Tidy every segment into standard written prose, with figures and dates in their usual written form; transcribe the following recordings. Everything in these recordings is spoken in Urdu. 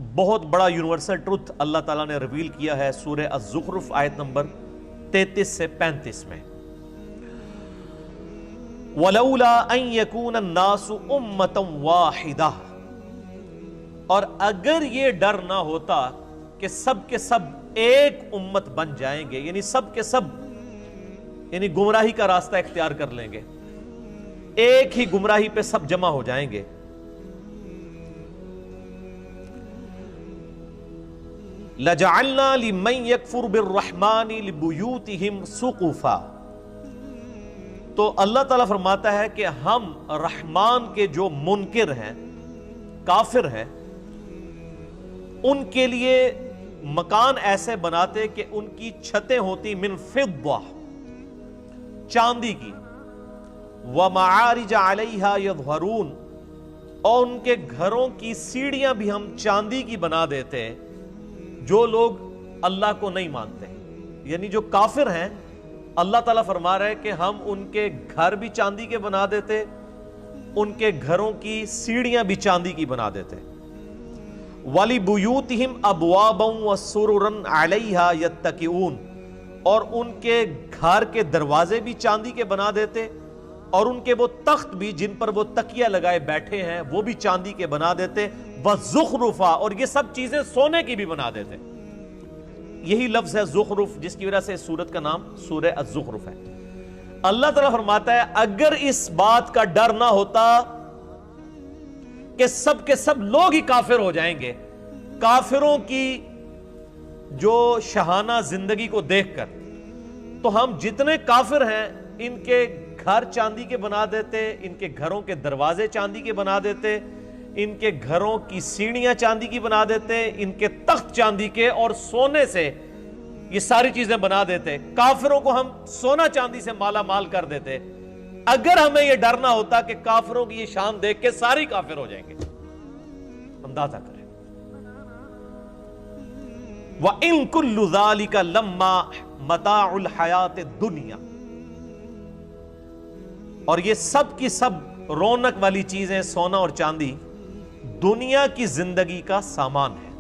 بہت بڑا یونیورسل ٹروتھ اللہ تعالیٰ نے ریویل کیا ہے سورہ الزخرف آیت نمبر 33 سے 35 میں، وَلَوْلَا أَن يَكُونَ النَّاسُ أُمَّةً وَاحِدَةً، اور اگر یہ ڈر نہ ہوتا کہ سب کے سب ایک امت بن جائیں گے، یعنی سب کے سب یعنی گمراہی کا راستہ اختیار کر لیں گے، ایک ہی گمراہی پہ سب جمع ہو جائیں گے، لَجَعَلْنَا لِمَنْ يَكْفُرُ بِالرَّحْمَنِ لِبُيُوتِهِمْ سُقُفًا، تو اللہ تعالیٰ فرماتا ہے کہ ہم رحمان کے جو منکر ہیں، کافر ہیں، ان کے لیے مکان ایسے بناتے کہ ان کی چھتیں ہوتی من فضہ، چاندی کی، وَمَعَارِجَ عَلَيْهَا يَظْهَرُونَ، اور ان کے گھروں کی سیڑھیاں بھی ہم چاندی کی بنا دیتے ہیں، جو لوگ اللہ کو نہیں مانتے، یعنی جو کافر ہیں، اللہ تعالیٰ فرما رہے کہ ہم ان کے گھر بھی چاندی کے بنا دیتے، ان کے گھروں کی سیڑھیاں بھی چاندی کی بنا دیتے، وَلِبُيُوتِهِمْ أَبْوَابًا وَسُرُرًا عَلَيْهَا يَتَّكِئُونَ، اور ان کے گھر کے دروازے بھی چاندی کے بنا دیتے، اور ان کے وہ تخت بھی جن پر وہ تکیہ لگائے بیٹھے ہیں وہ بھی چاندی کے بنا دیتے، وَزُخْرُفًا، اور یہ سب چیزیں سونے کی بھی بنا دیتے۔ یہی لفظ ہے زخرف، جس کی وجہ سے اس سورت کا نام سورہ الزخرف ہے۔ اللہ تعالیٰ فرماتا ہے اگر اس بات کا ڈر نہ ہوتا کہ سب کے سب لوگ ہی کافر ہو جائیں گے، کافروں کی جو شہانہ زندگی کو دیکھ کر، تو ہم جتنے کافر ہیں ان کے گھر چاندی کے بنا دیتے، ان کے گھروں کے دروازے چاندی کے بنا دیتے، ان کے گھروں کی سیڑھیاں چاندی کی بنا دیتے، ان کے تخت چاندی کے اور سونے سے یہ ساری چیزیں بنا دیتے، کافروں کو ہم سونا چاندی سے مالا مال کر دیتے، اگر ہمیں یہ ڈر نہ ہوتا کہ کافروں کی یہ شان دیکھ کے ساری کافر ہو جائیں گے۔ اندازہ کریں، وَإِن كُلُّ ذَلِكَ لَمَّا مَتَاعُ الْحَيَاةِ الدُّنْيَا، اور یہ سب کی سب رونق والی چیزیں، سونا اور چاندی، دنیا کی زندگی کا سامان ہے،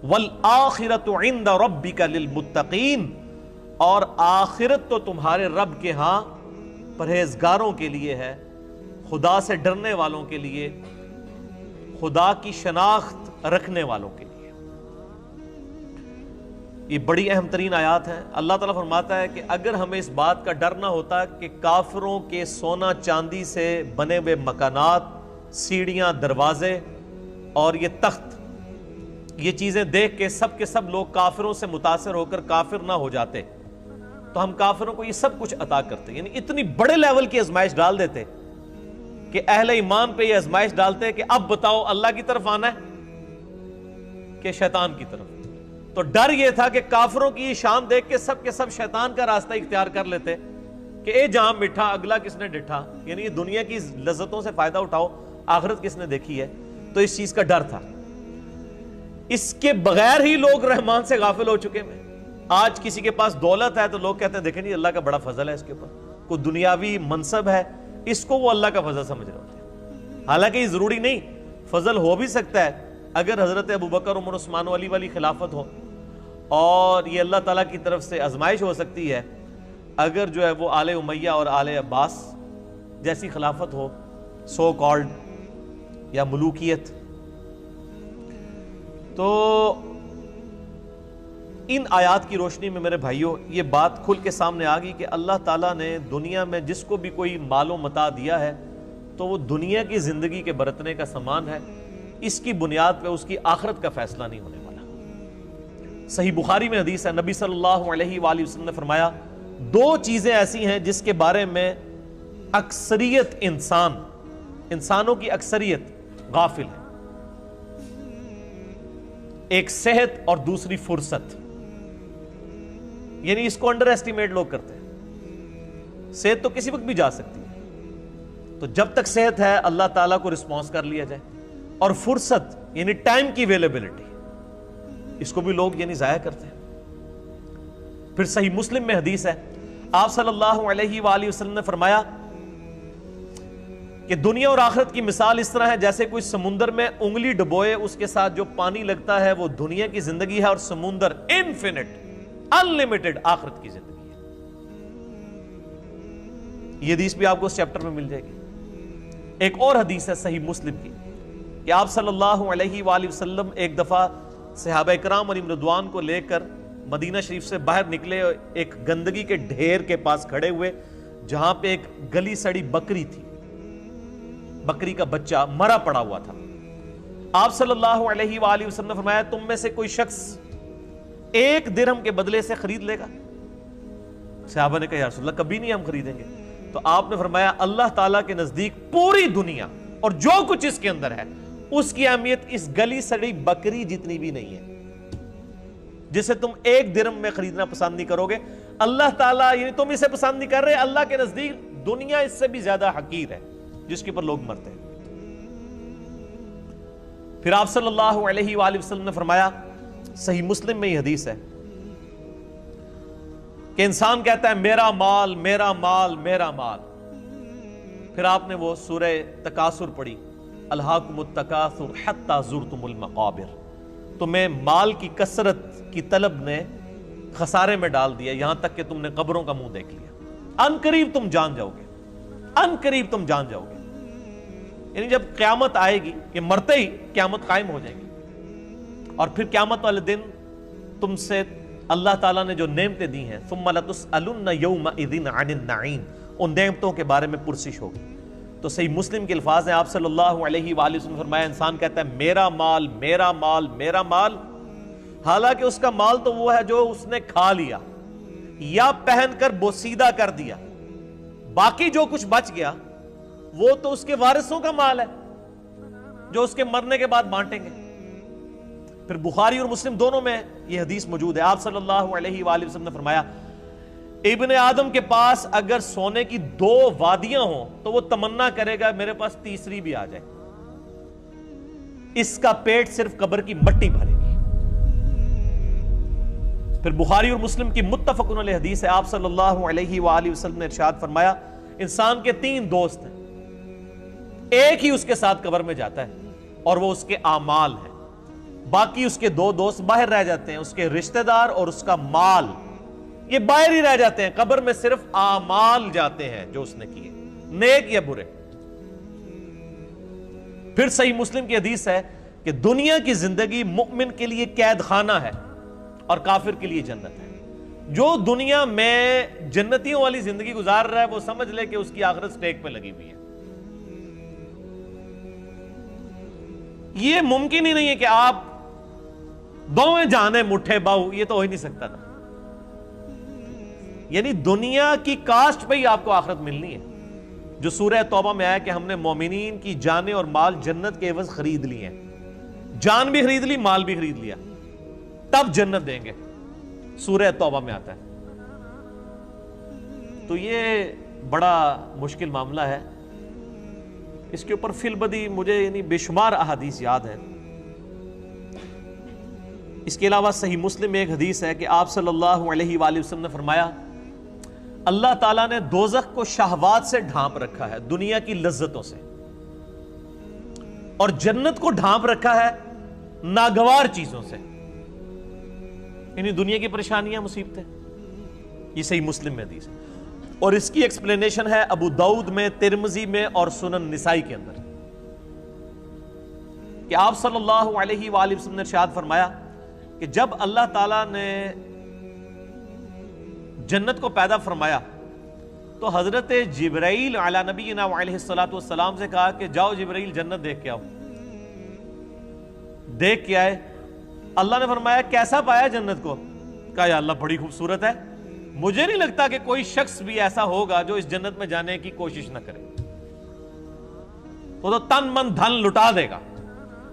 وَالْآخِرَةُ عِنْدَ رَبِّكَ لِلْمُتَّقِينَ، اور آخرت تو تمہارے رب کے ہاں پرہیزگاروں کے لیے ہے، خدا سے ڈرنے والوں کے لیے، خدا کی شناخت رکھنے والوں کے لیے۔ یہ بڑی اہم ترین آیات ہیں۔ اللہ تعالیٰ فرماتا ہے کہ اگر ہمیں اس بات کا ڈر نہ ہوتا کہ کافروں کے سونا چاندی سے بنے ہوئے مکانات، سیڑھیاں، دروازے اور یہ تخت، یہ چیزیں دیکھ کے سب لوگ کافروں سے متاثر ہو کر کافر نہ ہو جاتے، تو ہم کافروں کو یہ سب کچھ عطا کرتے، یعنی اتنی بڑے لیول کی آزمائش ڈال دیتے کہ اہل ایمان پہ یہ آزمائش ڈالتے کہ اب بتاؤ اللہ کی طرف آنا ہے کہ شیطان کی طرف۔ تو ڈر یہ تھا کہ کافروں کی یہ شان دیکھ کے سب شیطان کا راستہ اختیار کر لیتے کہ اے جہاں مٹھا اگلا کس نے ڈٹھا، یعنی یہ دنیا کی لذتوں سے فائدہ اٹھاؤ، آخرت کس نے دیکھی ہے۔ تو اس چیز کا ڈر تھا، اس کے بغیر ہی لوگ رحمان سے غافل ہو چکے ہیں۔ آج کسی کے پاس دولت ہے تو لوگ کہتے ہیں دیکھیں جی اللہ کا بڑا فضل ہے اس کے اوپر، کوئی دنیاوی منصب ہے، اس کو وہ اللہ کا فضل سمجھ رہے ہوتے ہیں، حالانکہ یہ ضروری نہیں، فضل ہو بھی سکتا ہے اگر حضرت ابوبکر، عمر، عثمان و علی والی خلافت ہو، اور یہ اللہ تعالیٰ کی طرف سے آزمائش ہو سکتی ہے اگر جو ہے وہ آل امیہ اور آل عباس جیسی خلافت ہو، سو کالڈ، یا ملوکیت۔ تو ان آیات کی روشنی میں میرے بھائیوں یہ بات کھل کے سامنے آ گئی کہ اللہ تعالیٰ نے دنیا میں جس کو بھی کوئی مال و متاع دیا ہے تو وہ دنیا کی زندگی کے برتنے کا سامان ہے، اس کی بنیاد پہ اس کی آخرت کا فیصلہ نہیں ہونے والا۔ صحیح بخاری میں حدیث ہے، نبی صلی اللہ علیہ وآلہ وسلم نے فرمایا دو چیزیں ایسی ہیں جس کے بارے میں اکثریت انسانوں کی اکثریت غافل ہے، ایک صحت اور دوسری فرصت، یعنی اس کو انڈر ایسٹیمیٹ لوگ کرتے ہیں۔ صحت تو کسی وقت بھی جا سکتی ہے، تو جب تک صحت ہے اللہ تعالیٰ کو رسپانس کر لیا جائے، اور فرصت یعنی ٹائم کی اویلیبلٹی، اس کو بھی لوگ یعنی ضائع کرتے ہیں۔ پھر صحیح مسلم میں حدیث ہے، آپ صلی اللہ علیہ وآلہ وسلم نے فرمایا کہ دنیا اور آخرت کی مثال اس طرح ہے جیسے کوئی سمندر میں انگلی ڈبوئے، اس کے ساتھ جو پانی لگتا ہے وہ دنیا کی زندگی ہے، اور سمندر انفینٹ انلمیٹڈ آخرت کی زندگی ہے۔ یہ حدیث بھی آپ کو اس چیپٹر میں مل جائے گی۔ ایک اور حدیث ہے صحیح مسلم کی کہ آپ صلی اللہ علیہ وآلہ وسلم ایک دفعہ صحابہ اکرام علیہم رضوان کو لے کر مدینہ شریف سے باہر نکلے، ایک گندگی کے ڈھیر کے پاس کھڑے ہوئے جہاں پہ ایک گلی سڑی بکری تھی، بکری کا بچہ مرا پڑا ہوا تھا۔ آپ صلی اللہ علیہ وآلہ وسلم نے فرمایا تم میں سے کوئی شخص 1 درہم کے بدلے سے خرید لے گا؟ صحابہ نے کہا یا رسول اللہ کبھی نہیں ہم خریدیں گے۔ تو آپ نے فرمایا اللہ تعالیٰ کے نزدیک پوری دنیا اور جو کچھ اس کے اندر ہے اس کی اہمیت اس گلی سڑی بکری جتنی بھی نہیں ہے، جسے تم 1 درہم میں خریدنا پسند نہیں کرو گے۔ اللہ تعالیٰ، یعنی تم اسے پسند نہیں کر رہے، اللہ کے نزدیک دنیا اس سے بھی زیادہ حقیر ہے جس کے اوپر لوگ مرتے ہیں۔ پھر آپ صلی اللہ علیہ وآلہ وسلم نے فرمایا، صحیح مسلم میں یہ حدیث ہے کہ انسان کہتا ہے میرا مال میرا مال میرا مال، پھر آپ نے وہ سورہ تکاثر پڑھی، الہاکم التکاثر حتی زرتم المقابر، تمہیں مال کی کثرت کی طلب نے خسارے میں ڈال دیا یہاں تک کہ تم نے قبروں کا منہ دیکھ لیا، ان قریب تم جان جاؤ گے، ان قریب تم جان جاؤ گے۔ یعنی جب قیامت آئے گی کہ مرتے ہی قیامت قائم ہو جائے گی، اور پھر قیامت والے دن تم سے اللہ تعالیٰ نے جو نعمتیں دی ہیں ثم لتسألن یومئذ عن النعیم، ان نعمتوں کے بارے میں پرسش ہوگی۔ تو صحیح مسلم کے الفاظ ہیں، آپ صلی اللہ علیہ وآلہ وسلم نے فرمایا انسان کہتا ہے میرا مال میرا مال میرا مال، حالانکہ اس کا مال تو وہ ہے جو اس نے کھا لیا یا پہن کر بوسیدہ کر دیا، باقی جو کچھ بچ گیا وہ تو اس کے وارثوں کا مال ہے جو اس کے مرنے کے بعد بانٹیں گے۔ پھر بخاری اور مسلم دونوں میں یہ حدیث موجود ہے، آپ صلی اللہ علیہ وآلہ وسلم نے فرمایا ابن آدم کے پاس اگر سونے کی 2 وادیاں ہوں تو وہ تمنا کرے گا میرے پاس تیسری بھی آ جائے، اس کا پیٹ صرف قبر کی مٹی بھرے گی۔ پھر بخاری اور مسلم کی متفقن علیہ حدیث ہے، آپ صلی اللہ علیہ وآلہ وسلم نے ارشاد فرمایا انسان کے 3 دوست ہیں، ایک ہی اس کے ساتھ قبر میں جاتا ہے اور وہ اس کے اعمال ہیں، باقی اس کے 2 دوست باہر رہ جاتے ہیں، اس کے رشتہ دار اور اس کا مال، یہ باہر ہی رہ جاتے ہیں، قبر میں صرف اعمال جاتے ہیں جو اس نے کیے، نیک یا برے۔ پھر صحیح مسلم کی حدیث ہے کہ دنیا کی زندگی مومن کے لیے قید خانہ ہے اور کافر کے لیے جنت ہے۔ جو دنیا میں جنتیوں والی زندگی گزار رہا ہے وہ سمجھ لے کہ اس کی آخرت سٹیک پہ لگی ہوئی ہے۔ یہ ممکن ہی نہیں ہے کہ آپ دوویں جانے مٹھے باؤ، یہ تو ہو ہی نہیں سکتا تھا۔ یعنی دنیا کی کاسٹ پہ ہی آپ کو آخرت ملنی ہے، جو سورہ توبہ میں آیا کہ ہم نے مومنین کی جانیں اور مال جنت کے عوض خرید لی ہیں، جان بھی خرید لی مال بھی خرید لیا، تب جنت دیں گے، سورہ توبہ میں آتا ہے۔ تو یہ بڑا مشکل معاملہ ہے، اس کے اوپر فی البدی مجھے یعنی بے شمار احادیث یاد ہیں۔ اس کے علاوہ صحیح مسلم میں ایک حدیث ہے کہ آپ صلی اللہ علیہ وآلہ وسلم نے فرمایا اللہ تعالیٰ نے دوزخ کو شہوات سے ڈھانپ رکھا ہے، دنیا کی لذتوں سے، اور جنت کو ڈھانپ رکھا ہے ناگوار چیزوں سے، یعنی دنیا کی پریشانیاں مصیبتیں۔ یہ صحیح مسلم میں حدیث ہے، اور اس کی ایکسپلینیشن ہے ابو داؤد میں، ترمذی میں اور سنن نسائی کے اندر، کہ آپ صلی اللہ علیہ وآلہ وسلم نے ارشاد فرمایا کہ جب اللہ تعالیٰ نے جنت کو پیدا فرمایا تو حضرت جبرائیل علی نبینا علیہ السلام سے کہا کہ جاؤ جبرائیل جنت دیکھ کے آؤ۔ دیکھ کے آئے، اللہ نے فرمایا کیسا پایا جنت کو؟ کہا یا اللہ بڑی خوبصورت ہے، مجھے نہیں لگتا کہ کوئی شخص بھی ایسا ہوگا جو اس جنت میں جانے کی کوشش نہ کرے، وہ تو تن من دھن لٹا دے گا۔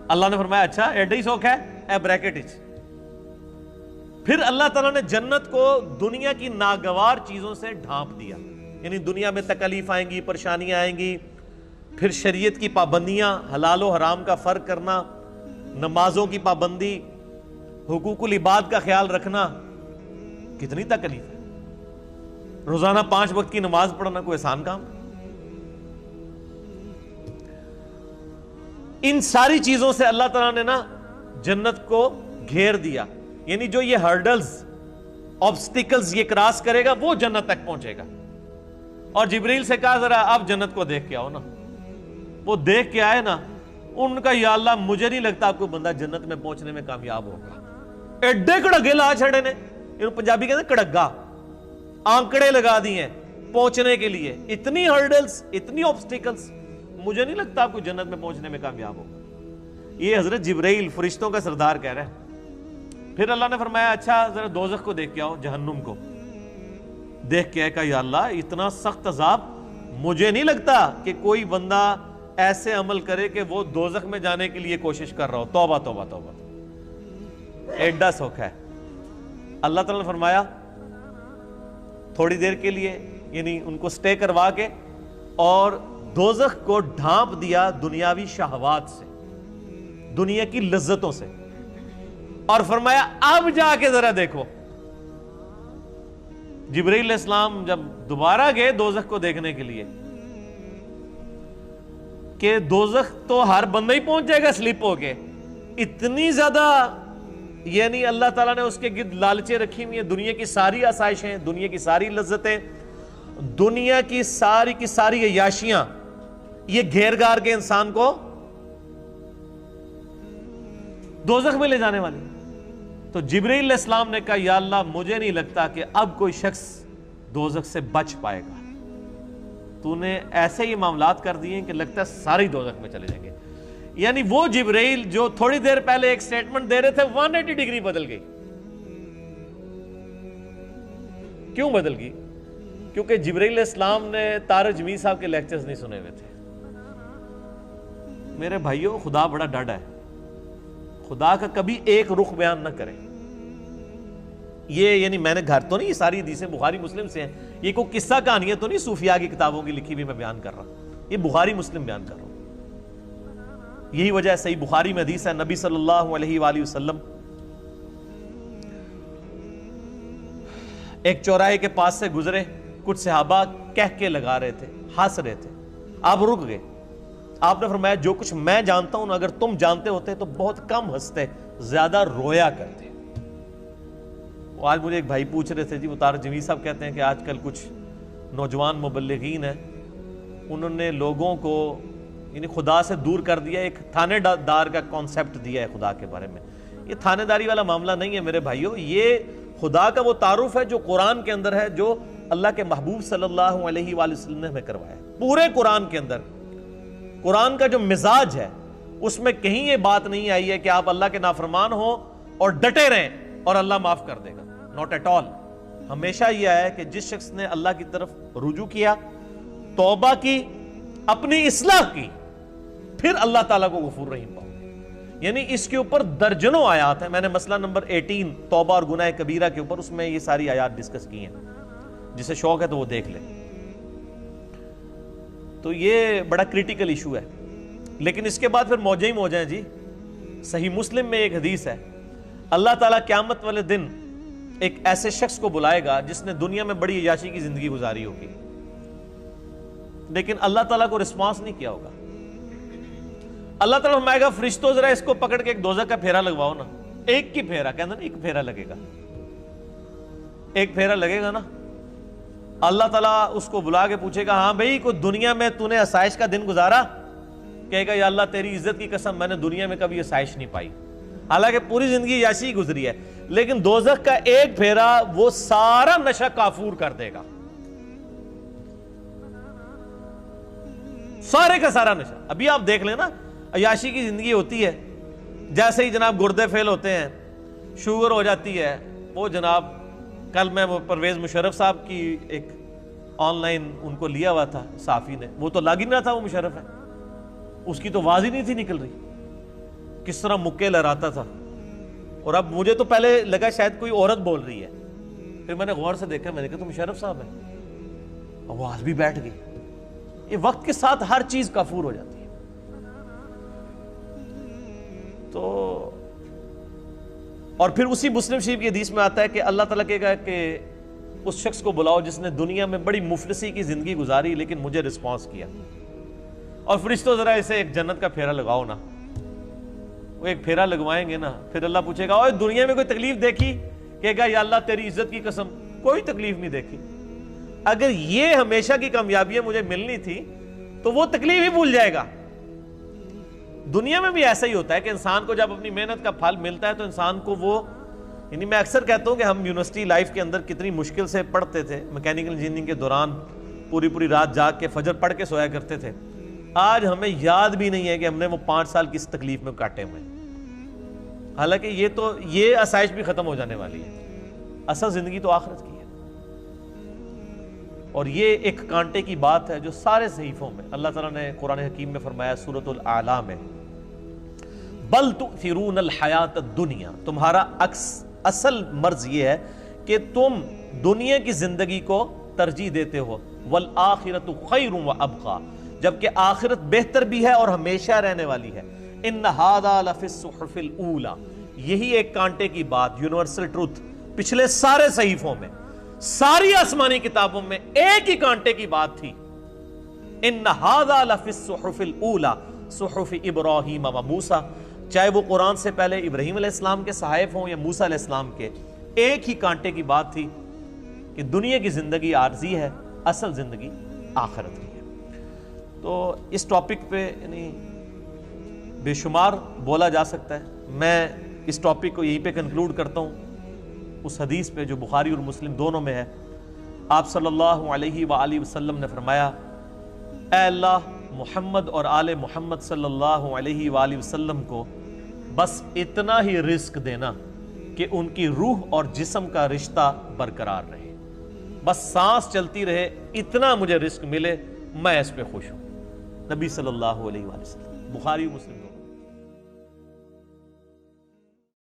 اللہ نے فرمایا اچھا ایڈا ہی شوق ہے، اے بریکٹ اچ۔ پھر اللہ تعالیٰ نے جنت کو دنیا کی ناگوار چیزوں سے ڈھانپ دیا، یعنی دنیا میں تکلیف آئیں گی، پریشانیاں آئیں گی، پھر شریعت کی پابندیاں، حلال و حرام کا فرق کرنا، نمازوں کی پابندی، حقوق العباد کا خیال رکھنا، کتنی تکلیف ہے۔ روزانہ 5 وقت کی نماز پڑھنا کوئی آسان کام؟ ان ساری چیزوں سے اللہ تعالیٰ نے نا جنت کو گھیر دیا. یعنی جو یہ ہرڈلز، آبسٹیکلز یہ کراس کرے گا وہ جنت تک پہنچے گا. اور جبریل سے کہا ذرا آپ جنت کو دیکھ کے آؤ نا. وہ دیکھ کے آئے نا, ان کا یا اللہ مجھے نہیں لگتا آپ کو بندہ جنت میں پہنچنے میں کامیاب ہوگا. ایڈے کڑگے لا چھڑے نے, پنجابی کہتے ہیں کڑگا, آنکڑے لگا دیے پہنچنے کے لیے. اتنی ہرڈلز, اتنی آبسٹیکلز, مجھے نہیں لگتا آپ کو جنت میں پہنچنے میں کامیاب ہوگا. یہ حضرت جبرائیل فرشتوں کا سردار کہہ رہا ہے. پھر اللہ نے فرمایا اچھا ذرا دوزخ کو دیکھ کے آؤ, جہنم کو دیکھ کے آئے. کہا یا اللہ اتنا سخت عذاب, مجھے نہیں لگتا کہ کوئی بندہ ایسے عمل کرے کہ وہ دوزخ میں جانے کے لیے کوشش کر رہا ہو. توبہ توبہ توبہ, ایڈا سوکھا ہے. اللہ تعالیٰ نے فرمایا تھوڑی دیر کے لیے, یعنی ان کو سٹے کروا کے, اور دوزخ کو ڈھانپ دیا دنیاوی شہوات سے, دنیا کی لذتوں سے, اور فرمایا اب جا کے ذرا دیکھو. جبرائیل علیہ السلام جب دوبارہ گئے دوزخ کو دیکھنے کے لیے, کہ دوزخ تو ہر بندہ ہی پہنچ جائے گا سلپ ہو کے, اتنی زیادہ یعنی اللہ تعالیٰ نے اس کے گرد لالچیں رکھی ہوئی ہیں. دنیا کی ساری آسائشیں, دنیا کی ساری لذتیں, دنیا کی ساری عیاشیاں یہ گھیر گار کے انسان کو دوزخ میں لے جانے والی. تو جبرائیل علیہ السلام نے کہا یا اللہ مجھے نہیں لگتا کہ اب کوئی شخص دوزخ سے بچ پائے گا. تو نے ایسے ہی معاملات کر دیے کہ لگتا ہے سارے دوزخ میں چلے جائیں گے. یعنی وہ جبرائیل جو تھوڑی دیر پہلے ایک سٹیٹمنٹ دے رہے تھے 180 ڈگری بدل گئی. کیوں بدل گئی؟ کیونکہ جبرائیل علیہ السلام نے طارق جمیل صاحب کے لیکچرز نہیں سنے ہوئے تھے. میرے بھائیوں, خدا بڑا ڈاڈا ہے, خدا کا کبھی ایک رخ بیان نہ کرے. یہ یعنی میں نے گھر تو نہیں, یہ ساری حدیثیں بخاری مسلم سے ہیں, یہ کوئی قصہ کہانیاں تو نہیں صوفیاء کی کتابوں کی لکھی بھی میں بیان کر رہا ہوں, یہ بخاری مسلم بیان کر رہا ہوں. یہی وجہ ہے صحیح بخاری میں حدیث ہے, نبی صلی اللہ علیہ وآلہ وسلم ایک چوراہے کے پاس سے گزرے, کچھ صحابہ کہہ کے لگا رہے تھے, ہنس رہے تھے. آپ رک گئے, آپ نے فرمایا جو کچھ میں جانتا ہوں اگر تم جانتے ہوتے تو بہت کم ہنستے, زیادہ رویا کرتے. آج مجھے ایک بھائی پوچھ رہے تھے جی, وہ طارق جمیل صاحب کہتے ہیں کہ آج کل کچھ نوجوان مبلغین ہیں, انہوں نے لوگوں کو یعنی خدا سے دور کر دیا, ایک تھانے دار کا کانسیپٹ دیا ہے خدا کے بارے میں. یہ تھانے داری والا معاملہ نہیں ہے میرے بھائیوں, یہ خدا کا وہ تعارف ہے جو قرآن کے اندر ہے, جو اللہ کے محبوب صلی اللہ علیہ وآلہ وسلم نے ہمیں کروایا ہے. پورے قرآن کے اندر قرآن کا جو مزاج ہے اس میں کہیں یہ بات نہیں آئی ہے کہ آپ اللہ کے نافرمان ہو اور ڈٹے رہیں اور اللہ معاف کر دے گا. Not at all. ہمیشہ یہ ہے کہ جس شخص نے اللہ کی طرف رجوع کیا, توبہ کی, اپنی اصلاح کی, پھر اللہ تعالیٰ کو غفور رحیم پاؤ. یعنی اس کے اوپر درجنوں آیات ہیں. میں نے مسئلہ نمبر 18 توبہ اور گناہ کبیرہ کے اوپر, اس میں یہ ساری آیات ڈسکس کی ہیں, جسے شوق ہے تو وہ دیکھ لے. تو یہ بڑا کریٹیکل ایشو ہے. لیکن اس کے بعد پھر موجیں ہی موجیں ہیں جی. صحیح مسلم میں ایک حدیث ہے, اللہ تعالیٰ قیامت والے دن ایک ایسے شخص کو بلائے گا جس نے دنیا میں بڑی عیاشی کی زندگی گزاری ہوگی, لیکن اللہ تعالیٰ کو رسپانس نہیں کیا ہوگا. اللہ تعالیٰ فرمائے گا فرشتوں ذرا اس کو پکڑ کے ایک دوزخ کا پھیرا لگواؤ نا. ایک کی پھیرا, کہنا نا ایک پھیرا لگے گا, ایک پھیرا لگے گا نا. اللہ تعالیٰ اس کو بلا کے پوچھے گا ہاں بھائی کوئی دنیا میں تو نے آسائش کا دن گزارا؟ کہے گا یا اللہ تیری عزت کی قسم میں نے دنیا میں کبھی آسائش نہیں پائی. حالانکہ پوری زندگی عیاشی گزری ہے, لیکن دوزخ کا ایک پھیرا وہ سارا نشہ کافور کر دے گا, سارے کا سارا نشہ. ابھی آپ دیکھ لیں نا, عیاشی کی زندگی ہوتی ہے, جیسے ہی جناب گردے فیل ہوتے ہیں, شوگر ہو جاتی ہے, وہ جناب کل میں وہ پرویز مشرف صاحب کی ایک آن لائن ان کو لیا ہوا تھا صحافی نے, وہ تو لگ ہی نہ تھا, وہ مشرف ہے, اس کی تو آواز ہی نہیں تھی نکل رہی, کس طرح مکے لہراتا تھا. اور اب مجھے تو پہلے لگا شاید کوئی عورت بول رہی ہے, پھر میں نے غور سے دیکھا, میں نے کہا تو مشرف صاحب ہے, آواز بھی بیٹھ گئی. یہ وقت کے ساتھ ہر چیز کافور ہو جاتی ہے. تو اور پھر اسی مسلم شریف کی حدیث میں آتا ہے کہ اللہ تعالیٰ کہے گا کہ اس شخص کو بلاؤ جس نے دنیا میں بڑی مفلسی کی زندگی گزاری لیکن مجھے رسپانس کیا, اور فرشتوں ذرا اسے ایک جنت کا پھیرا لگاؤ نا. وہ ایک پھیرا لگوائیں گے نا، پھر اللہ پوچھے گا اوے دنیا میں کوئی تکلیف دیکھی؟ کہے گا یا اللہ تیری عزت کی قسم کوئی تکلیف نہیں دیکھی۔ اگر یہ ہمیشہ کی کامیابیاں مجھے ملنی تھی تو وہ تکلیف ہی بھول جائے گا۔ دنیا میں بھی ایسا ہی ہوتا ہے کہ انسان کو جب اپنی محنت کا پھل ملتا ہے تو انسان کو وہ، یعنی میں اکثر کہتا ہوں کہ ہم یونیورسٹی لائف کے اندر کتنی مشکل سے پڑھتے تھے، میکینیکل انجینئرنگ کے دوران پوری رات جاگ کے فجر پڑھ کے سویا کرتے تھے، آج ہمیں یاد بھی نہیں ہے کہ ہم نے وہ 5 سال کس تکلیف میں کاٹے ہوئے ہیں۔ حالانکہ یہ آسائش بھی ختم ہو جانے والی ہے، اصل زندگی تو آخرت کی ہے۔ اور یہ ایک کانٹے کی بات ہے جو سارے صحیفوں میں اللہ تعالیٰ نے قرآن حکیم میں فرمایا سورۃ الاعلیٰ میں، بل تؤثرون الحیات الدنیا، تمہارا اصل مرض یہ ہے کہ تم دنیا کی زندگی کو ترجیح دیتے ہو، والآخرۃ خیر وابقیٰ، جبکہ آخرت بہتر بھی ہے اور ہمیشہ رہنے والی ہے۔ ان ھذا لفی الصحف الاولی، یہی ایک کانٹے کی بات، یونیورسل ٹروتھ، پچھلے سارے صحیفوں میں، ساری آسمانی کتابوں میں ایک ہی کانٹے کی بات تھی، ان ھذا لفی الصحف الاولی صحف ابراہیم و موسیٰ، چاہے وہ قرآن سے پہلے ابراہیم علیہ السلام کے صحائف ہوں یا موسیٰ علیہ السلام کے، ایک ہی کانٹے کی بات تھی کہ دنیا کی زندگی عارضی ہے، اصل زندگی آخرت کی ہے۔ تو اس ٹاپک پہ یعنی بے شمار بولا جا سکتا ہے، میں اس ٹاپک کو یہیں پہ کنکلوڈ کرتا ہوں اس حدیث پہ جو بخاری اور مسلم دونوں میں ہے۔ آپ صلی اللہ علیہ وآلہ وسلم نے فرمایا، اے اللہ محمد اور آل محمد صلی اللہ علیہ وآلہ وسلم کو بس اتنا ہی رزق دینا کہ ان کی روح اور جسم کا رشتہ برقرار رہے، بس سانس چلتی رہے، اتنا مجھے رزق ملے، میں اس پہ خوش ہوں۔ نبی صلی اللہ علیہ وآلہ وسلم، بخاری و مسلم۔